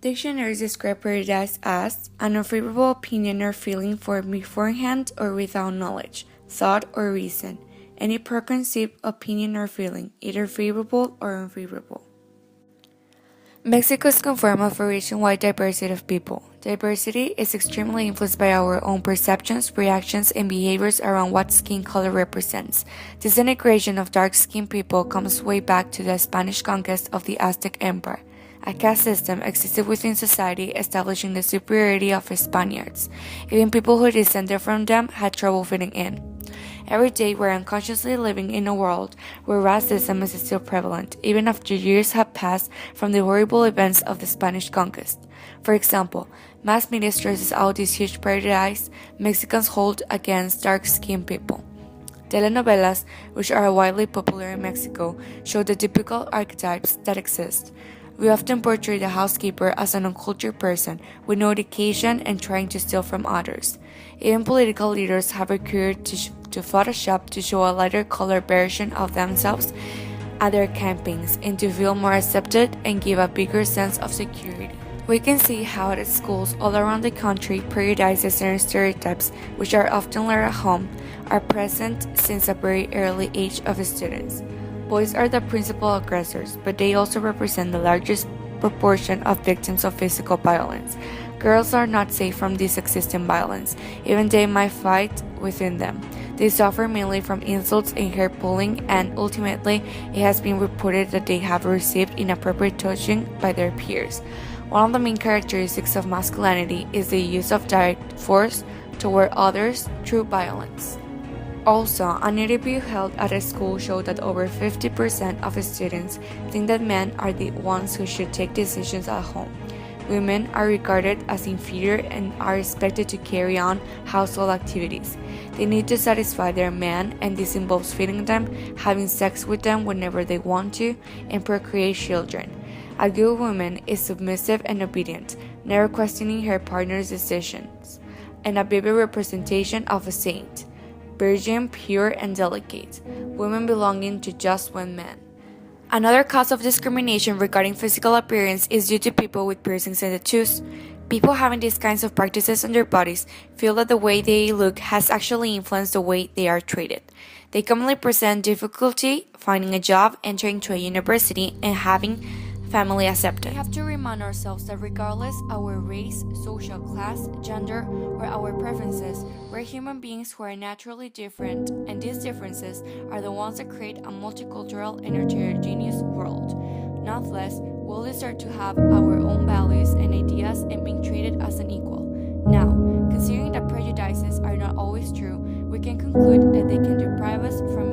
Dictionaries describe prejudice as an unfavorable opinion or feeling formed beforehand or without knowledge, thought, or reason. Any preconceived opinion or feeling, either favorable or unfavorable. Mexico is conformed of a region-wide diversity of people. Diversity is extremely influenced by our own perceptions, reactions, and behaviors around what skin color represents. This integration of dark-skinned people comes way back to the Spanish conquest of the Aztec Empire. A caste system existed within society, establishing the superiority of Spaniards. Even people who descended from them had trouble fitting in. Every day we're unconsciously living in a world where racism is still prevalent, even after years have passed from the horrible events of the Spanish conquest. For example, mass media stresses out this huge prejudice Mexicans hold against dark-skinned people. Telenovelas, which are widely popular in Mexico, show the typical archetypes that exist. We often portray the housekeeper as an uncultured person with no education and trying to steal from others. Even political leaders have recurred to Photoshop to show a lighter colored version of themselves at their campaigns and to feel more accepted and give a bigger sense of security. We can see how at schools all around the country prejudices and stereotypes, which are often learned at home, are present since a very early age of students. Boys are the principal aggressors, but they also represent the largest proportion of victims of physical violence. Girls are not safe from this existing violence, even they might fight within them. They suffer mainly from insults and hair pulling, and ultimately, it has been reported that they have received inappropriate touching by their peers. One of the main characteristics of masculinity is the use of direct force toward others through violence. Also, an interview held at a school showed that over 50% of students think that men are the ones who should take decisions at home. Women are regarded as inferior and are expected to carry on household activities. They need to satisfy their man, and this involves feeding them, having sex with them whenever they want to, and procreate children. A good woman is submissive and obedient, never questioning her partner's decisions, and a vivid representation of a saint. Virgin, pure, and delicate, women belonging to just one man. Another cause of discrimination regarding physical appearance is due to people with piercings and tattoos. People having these kinds of practices on their bodies feel that the way they look has actually influenced the way they are treated. They commonly present difficulty finding a job, entering to a university, and having family acceptance. We have to remind ourselves that regardless our race, social class, gender, or our preferences, we're human beings who are naturally different, and these differences are the ones that create a multicultural and heterogeneous world. Nonetheless, we'll deserve to have our own values and ideas and being treated as an equal. Now, considering that prejudices are not always true, we can conclude that they can deprive us from